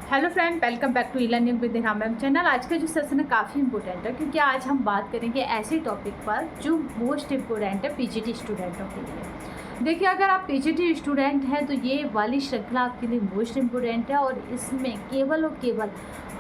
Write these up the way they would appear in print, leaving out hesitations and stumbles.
Hello friend, welcome back to learning with ma'am channel. आज का जो सेशन है काफ़ी इंपॉर्टेंट है क्योंकि आज हम बात करेंगे ऐसे टॉपिक पर जो मोस्ट इम्पोर्टेंट है पीजीटी स्टूडेंटों के लिए। देखिए, अगर आप पीजीटी स्टूडेंट हैं तो ये वाली श्रृंखला आपके लिए मोस्ट इम्पोर्टेंट है और इसमें केवल और केवल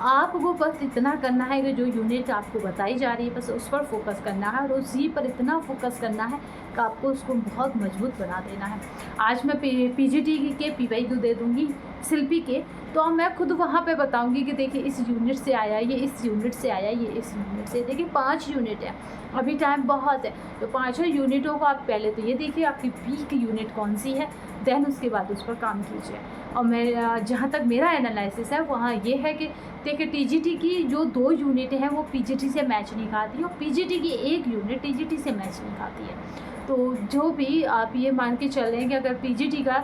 आपको बस इतना करना है कि जो यूनिट आपको बताई जा रही है बस उस पर फोकस करना है और उसी पर इतना फोकस करना है कि आपको उसको बहुत मजबूत बना देना है। आज मैं पीजीटी के पीवाईक्यू दे दूँगी शिल्पी के, तो मैं खुद वहाँ पे बताऊंगी कि देखिए इस यूनिट से आया, ये इस यूनिट से आया, ये इस यूनिट से। देखिए 5 यूनिट है, अभी टाइम बहुत है, तो 5 यूनिटों को आप पहले तो ये देखिए आपकी वीक यूनिट कौन सी है, देन उसके बाद उस पर काम कीजिए। और मैं जहाँ तक मेरा एनालिसिस है वहाँ ये है कि देखिए टीजीटी की जो 2 यूनिट हैं वो पीजीटी से मैच नहीं खाती और पीजीटी की 1 यूनिट टीजीटी से मैच नहीं खाती है। तो जो भी आप ये मान के चल रहे हैं कि अगर पीजीटी का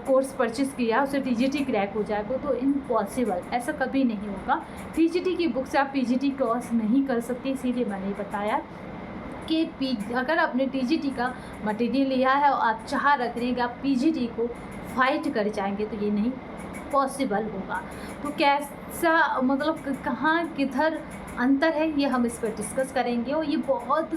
कोर्स परचेस किया उसे टीजीटी क्रैक हो जाएगा, तो इम्पॉसिबल, ऐसा कभी नहीं होगा। टीजीटी की बुक से आप पीजीटी क्रॉस नहीं कर सकते, इसीलिए मैंने बताया कि अगर आपने टीजीटी का मटेरियल लिया है और आप चाह रख रहे हैं कि आप पीजीटी को फाइट कर जाएंगे तो ये नहीं पॉसिबल होगा। तो कैसा मतलब कहाँ किधर अंतर है ये हम इस पर डिस्कस करेंगे और ये बहुत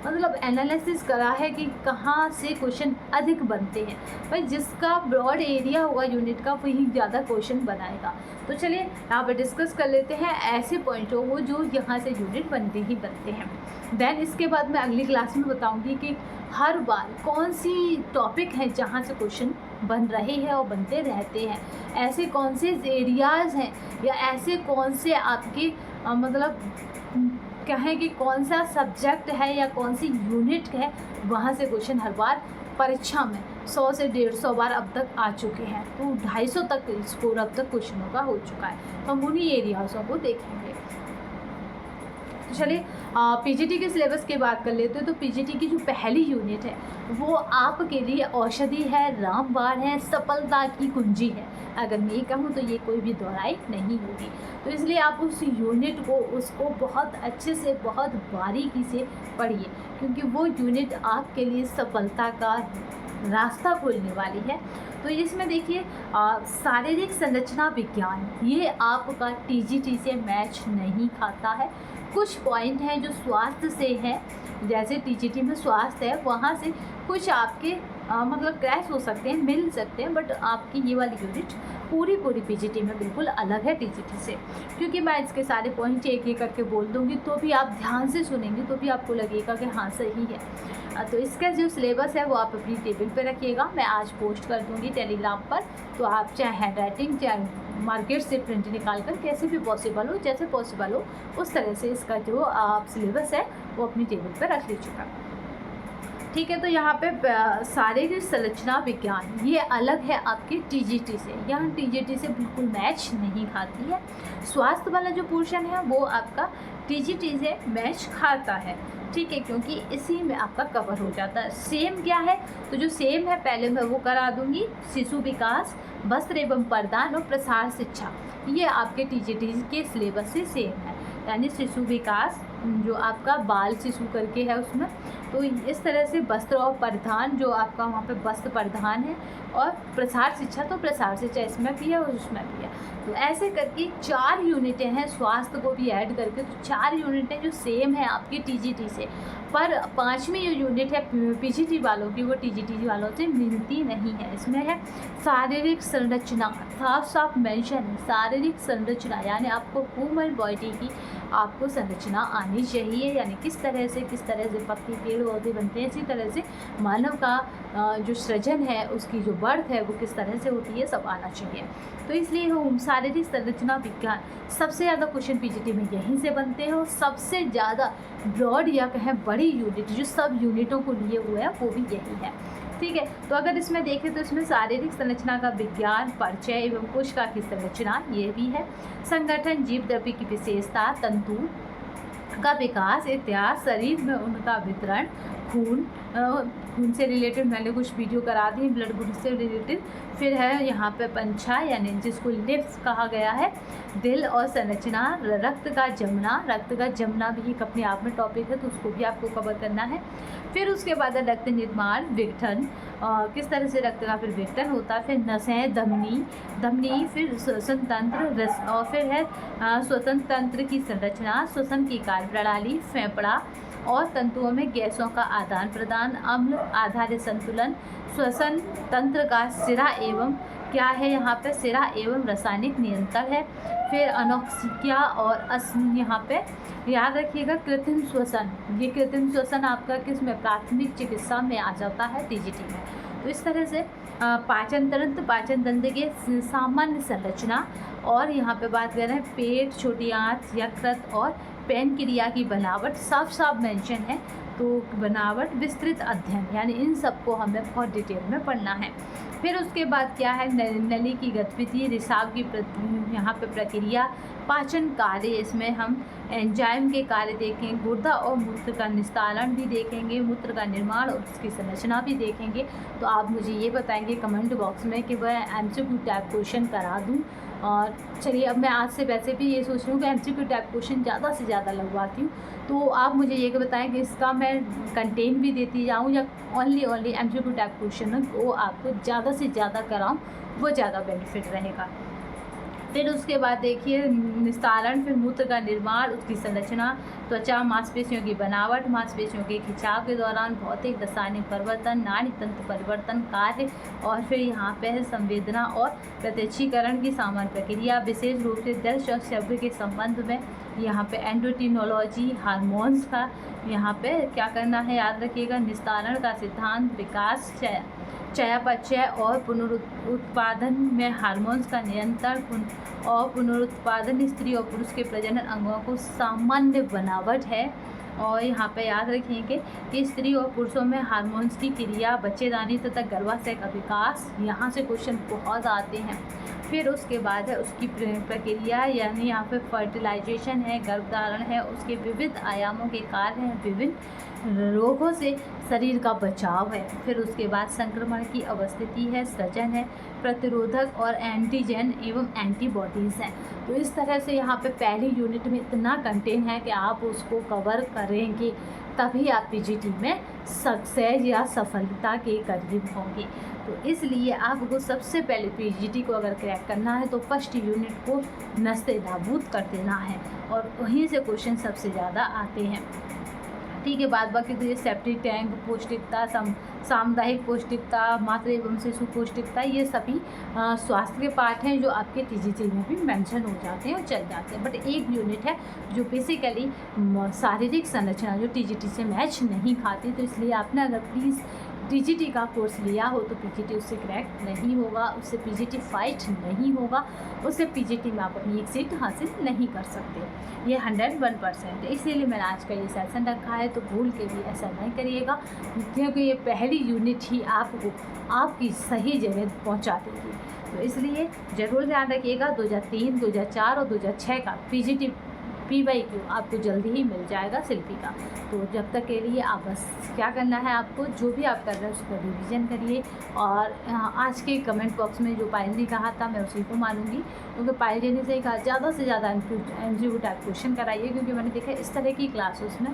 मतलब एनालिसिस करा है कि कहाँ से क्वेश्चन अधिक बनते हैं। भाई जिसका ब्रॉड एरिया होगा यूनिट का वही ज़्यादा क्वेश्चन बनाएगा। तो चलिए यहाँ पर डिस्कस कर लेते हैं ऐसे पॉइंटों को जो यहाँ से यूनिट बनते ही बनते हैं। देन इसके बाद मैं अगली क्लास में बताऊँगी कि हर बार कौन सी टॉपिक है जहाँ से क्वेश्चन बन रहे हैं और बनते रहते हैं, ऐसे कौन से एरियाज़ हैं या ऐसे कौन से आपके मतलब कहें कि कौन सा सब्जेक्ट है या कौन सी यूनिट है वहाँ से क्वेश्चन हर बार परीक्षा में 100 से 150 बार अब तक आ चुके हैं। तो 250 तक स्कोर अब तक क्वेश्चनों का हो चुका है। तो हम उन्हीं एरियाज़ों को देखेंगे। तो चलिए पीजीटी के सिलेबस की बात कर लेते हैं। तो पीजीटी की जो पहली यूनिट है वो आपके लिए औषधि है, रामबाण है, सफलता की कुंजी है। अगर मैं कहूँ तो ये कोई भी दोहराई नहीं होगी। तो इसलिए आप उस यूनिट को उसको बहुत अच्छे से बहुत बारीकी से पढ़िए क्योंकि वो यूनिट आपके लिए सफलता का रास्ता खोलने वाली है। तो इसमें देखिए शारीरिक संरचना विज्ञान ये आपका टीजीटी से मैच नहीं खाता है। कुछ पॉइंट हैं जो स्वास्थ्य से है, जैसे टीजीटी में स्वास्थ्य है वहाँ से कुछ आपके मतलब क्रैश हो सकते हैं, मिल सकते हैं, बट आपकी ये वाली यूनिट पूरी पीजीटी में बिल्कुल अलग है टीजीटी से। क्योंकि मैं इसके सारे पॉइंट एक एक करके बोल दूँगी तो भी आप ध्यान से सुनेंगे तो भी आपको लगेगा कि हाँ सही है। तो इसका जो सिलेबस है वो आप अपनी टेबल पे रखिएगा, मैं आज पोस्ट कर दूँगी टेलीग्राम पर। तो आप चाहे हैंड राइटिंग चाहे मार्केट से प्रिंट निकाल कर कैसे भी पॉसिबल हो, जैसे पॉसिबल हो उस तरह से इसका जो आप सिलेबस है वो अपनी टेबल पर रख लीजिएगा। ठीक है, तो यहाँ पे शारीरिक संरचना विज्ञान ये अलग है आपकी टीजीटी से, यहाँ टीजीटी से बिल्कुल मैच नहीं खाती है। स्वास्थ्य वाला जो पोर्शन है वो आपका टीजीटी से मैच खाता है, ठीक है, क्योंकि इसी में आपका कवर हो जाता है। सेम क्या है, तो जो सेम है पहले मैं वो करा दूँगी। शिशु विकास, वस्त्र एवं प्रदान और प्रसार शिक्षा ये आपके टीजीटी के सिलेबस से सेम है। यानी शिशु विकास जो आपका बाल शिशु करके है उसमें, तो इस तरह से वस्त्र और परिधान जो आपका वहाँ पे वस्त्र परिधान है और प्रसार शिक्षा, तो प्रसार शिक्षा इसमें भी है और उसमें भी है। तो ऐसे करके 4 यूनिटें हैं, स्वास्थ्य को भी ऐड करके तो 4 यूनिटें जो सेम है आपकी टीजीटी से। पर 5वीं जो यूनिट है पीजीटी वालों की वो टीजीटी वालों से मिलती नहीं है। इसमें है शारीरिक संरचना, साफ साफ मेंशन है शारीरिक संरचना, यानी आपको ह्यूमन बॉडी की आपको संरचना आनी चाहिए, यानी किस तरह से पत्ती पेड़ पौधे बनते हैं, इसी तरह से मानव का जो सृजन है उसकी जो बर्थ है वो किस तरह से होती है सब आना चाहिए। तो इसलिए हम शारीरिक संरचना विज्ञान सबसे ज़्यादा क्वेश्चन पीजीटी में यहीं से बनते हैं और सबसे ज़्यादा ब्रॉड या कहें बड़ी यूनिट जो सब यूनिटों को लिए हुए हैं वो भी यही है, ठीक है। तो अगर इसमें देखें तो इसमें शारीरिक संरचना का विज्ञान, परिचय एवं कोशिका की संरचना ये भी है, संगठन, जीव द्रव्य की विशेषता, तंतु का विकास, इतिहास, शरीर में उनका वितरण, खून से रिलेटेड मैंने कुछ वीडियो करा दी, ब्लड ग्रुप से रिलेटेड। फिर है यहाँ पे पंछा यानी जिसको लिप्स कहा गया है, दिल और संरचना, रक्त का जमना भी एक अपने आप में टॉपिक है, तो उसको भी आपको कवर करना है। फिर उसके बाद है रक्त निर्माण, विघटन, किस तरह से रक्त का फिर विघटन होता है। फिर नसें, धमनी, फिर श्वसन तंत्र, और फिर है श्वसन तंत्र की संरचना, श्वसन की कार्य प्रणाली, फेफड़ा और तंतुओं में गैसों का आदान प्रदान, अम्ल आधारित संतुलन, श्वसन तंत्र का सिरा एवं क्या है यहाँ पे, सिरा एवं रासायनिक नियंत्रण है। फिर अनोक्सिया और यहाँ पे याद रखिएगा कृत्रिम श्वसन, ये कृत्रिम श्वसन आपका किस में, प्राथमिक चिकित्सा में आ जाता है, टीजीटी में। तो इस तरह से पाचन तंत्र की सामान्य संरचना, और यहाँ पे बात कर रहे हैं पेट, छोटी आंत, यकृत और पेन क्रिया की बनावट साफ मेंशन है। तो बनावट, विस्तृत अध्ययन, यानी इन सबको हमें बहुत डिटेल में पढ़ना है। फिर उसके बाद क्या है, नली की गतिविधि, रिसाव की यहाँ पे प्रक्रिया, पाचन कार्य, इसमें हम एंजाइम के कार्य देखेंगे, गुर्दा और मूत्र का निस्तारण भी देखेंगे, मूत्र का निर्माण और उसकी संरचना भी देखेंगे। तो आप मुझे ये बताएंगे कमेंट बॉक्स में कि वह एमसीक्यू टाइप क्वेश्चन करा दूँ। और चलिए, अब मैं आज से वैसे भी ये सोच रही हूँ कि एमसीक्यू टाइप क्वेश्चन ज़्यादा से ज़्यादा लगवाती हूँ। तो आप मुझे ये बताएं कि इसका मैं कंटेंट भी देती जाऊँ या ओनली एमसीक्यू टाइप क्वेश्चन को आपको ज़्यादा से ज़्यादा कराऊँ, वो ज़्यादा बेनिफिट रहेगा। फिर उसके बाद देखिए निस्तारण, फिर मूत्र का निर्माण, उसकी संरचना, त्वचा, मांसपेशियों की बनावट, मांसपेशियों के खिंचाव के दौरान भौतिक रासायनिक परिवर्तन, नाड़ी तंत्र परिवर्तन कार्य, और फिर यहाँ पे है संवेदना और प्रत्यक्षीकरण की सामान्य प्रक्रिया, विशेष रूप से दर्श और श्रव्य के संबंध में यहाँ पे एंडोक्रिनोलॉजी, हार्मोन्स का यहाँ पे क्या करना है, याद रखिएगा, निस्तारण का सिद्धांत, विकास, चयापचय और पुनरुत्पादन में हार्मोन्स का नियंत्रण और पुनरुत्पादन स्त्री और पुरुष के प्रजनन अंगों को सामान्य बनावट है। और यहाँ पे याद रखेंगे कि स्त्री और पुरुषों में हार्मोन्स की क्रिया, बच्चेदानी तथा गर्भाशय का विकास, यहाँ से क्वेश्चन बहुत आते हैं। फिर उसके बाद है उसकी प्रक्रिया, यानी यहाँ पे फर्टिलाइजेशन है, गर्भधारण है, उसके विविध आयामों के कार्य हैं, विभिन्न रोगों से शरीर का बचाव है। फिर उसके बाद संक्रमण की अवस्थिति है, सृजन है, प्रतिरोधक और एंटीजन एवं एंटीबॉडीज़ हैं। तो इस तरह से यहाँ पे पहली यूनिट में इतना कंटेंट है कि आप उसको कवर करेंगे तभी आप पीजीटी में सक्सेस या सफलता के करीब होंगे। तो इसलिए आपको सबसे पहले पीजीटी को अगर क्रैक करना है तो फर्स्ट यूनिट को नस्ते नाबूद कर देना है, और वहीं से क्वेश्चन सबसे ज़्यादा आते हैं। ठीक है, बाद बाकी तो ये सेप्टिक टैंक, पौष्टिकता, सामुदायिक पौष्टिकता, मातृ एवं शिशु पौष्टिकता, ये सभी स्वास्थ्य के पार्ट हैं जो आपके टीजीटी में भी मेंशन हो जाते हैं और चल जाते हैं। बट एक यूनिट है जो बेसिकली शारीरिक संरचना जो टीजीटी से मैच नहीं खाती, तो इसलिए आपने अगर प्लीज़ टीजीटी का कोर्स लिया हो तो पीजीटी उससे क्रैक नहीं होगा, उससे पीजीटी फाइट नहीं होगा, उससे पीजीटी में आप अपनी एक सीट हासिल नहीं कर सकते। ये 101%। इसीलिए मैंने आज का ये सेशन रखा है, तो भूल के भी ऐसा नहीं करिएगा, क्योंकि ये पहली यूनिट ही आपको आपकी सही जगह पहुंचा देगी। तो इसलिए ज़रूर ध्यान रखिएगा, 2003, 2004 और 2006 का पीजीटी PYQ आपको जल्दी ही मिल जाएगा शिल्पी का। तो जब तक के लिए आप बस क्या करना है, आपको जो भी आप कर रहे हैं उसको रिवीजन करिए। और आज के कमेंट बॉक्स में जो पायल ने कहा था मैं उसी को मानूंगी, क्योंकि पायल जी ने सही कहा ज़्यादा से ज़्यादा MCQ टाइप क्वेश्चन कराइए, क्योंकि मैंने देखा इस तरह की क्लासेस में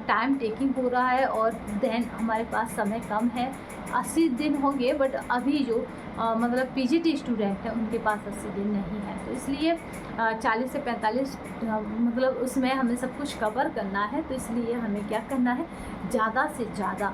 टाइम टेकिंग हो रहा है और देन हमारे पास समय कम है। 80 दिन होंगे, बट अभी जो मतलब पीजीटी स्टूडेंट है उनके पास 80 दिन नहीं है। तो इसलिए 40 से 45 मतलब उसमें हमें सब कुछ कवर करना है। तो इसलिए हमें क्या करना है, ज़्यादा से ज़्यादा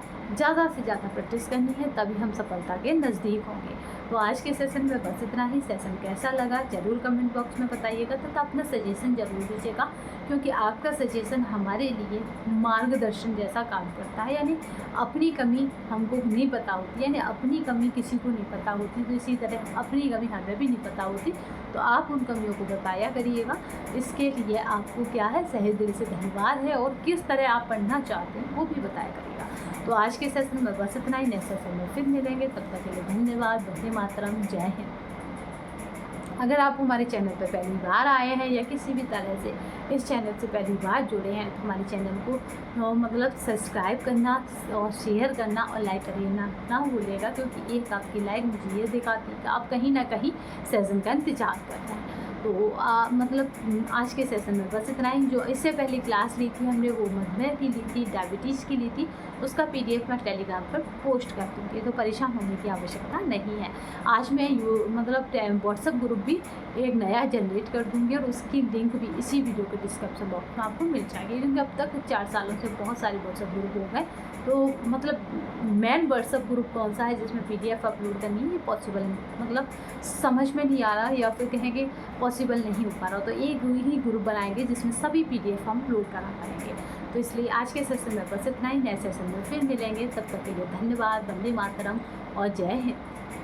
प्रैक्टिस करनी है, तभी हम सफलता के नज़दीक होंगे। तो आज के सेशन में बस इतना ही। सेशन कैसा लगा ज़रूर कमेंट बॉक्स में बताइएगा तथा अपना सजेशन ज़रूर दीजिएगा, क्योंकि आपका सजेशन हमारे लिए मार्गदर्शन जैसा काम करता है। यानी अपनी कमी हमको नहीं पता होती, यानी अपनी कमी किसी को नहीं पता होती, तो इसी तरह अपनी कमी हमें भी नहीं पता होती। तो आप उन कमियों को बताया करिएगा। इसके लिए आपको क्या है, सही दिल से धन्यवाद है, और किस तरह आप पढ़ना चाहते हैं वो भी बताया करिएगा। तो आज के सेशन में बस इतना ही। नेक्स्ट सेशन में फिर मिलेंगे, तब तक के लिए धन्यवाद। वंदे मातरम, जय हिंद। अगर आप हमारे चैनल पर पहली बार आए हैं या किसी भी तरह से इस चैनल से पहली बार जुड़े हैं तो हमारे चैनल को मतलब सब्सक्राइब करना और शेयर करना और लाइक करना ना भूलिएगा, क्योंकि एक आपकी लाइक मुझे ये दिखाती है कि आप कहीं ना कहीं सेशन का इंतजार कर रहे हैं। तो मतलब आज के सेशन में बस इतना ही। जो इससे पहले क्लास ली थी हमने वो मधुमेह की ली थी, डायबिटीज़ की ली थी, उसका PDF मैं टेलीग्राम पर पोस्ट कर दूँगी, तो परेशान होने की आवश्यकता नहीं है। आज मैं मतलब व्हाट्सएप ग्रुप भी एक नया जनरेट कर दूँगी और उसकी लिंक भी इसी वीडियो के डिस्क्रिप्शन बॉक्स में आपको मिल जाएगी, क्योंकि अब तक 4 सालों से बहुत सारे व्हाट्सएप ग्रुप हो गए। तो मतलब मेन व्हाट्सएप ग्रुप कौन सा है जिसमें PDF अपलोड करनी है, ये पॉसिबल मतलब समझ में नहीं आ रहा या फिर कहेंगे पॉसिबल नहीं हो पा रहा, तो एक ही ग्रुप बनाएंगे जिसमें सभी PDF हम अपलोड करा पाएंगे। तो इसलिए आज के सेशन में बस इतना ही। नए सेशन में फिर मिलेंगे, तब तक के लिए धन्यवाद। वंदे मातरम और जय हिंद।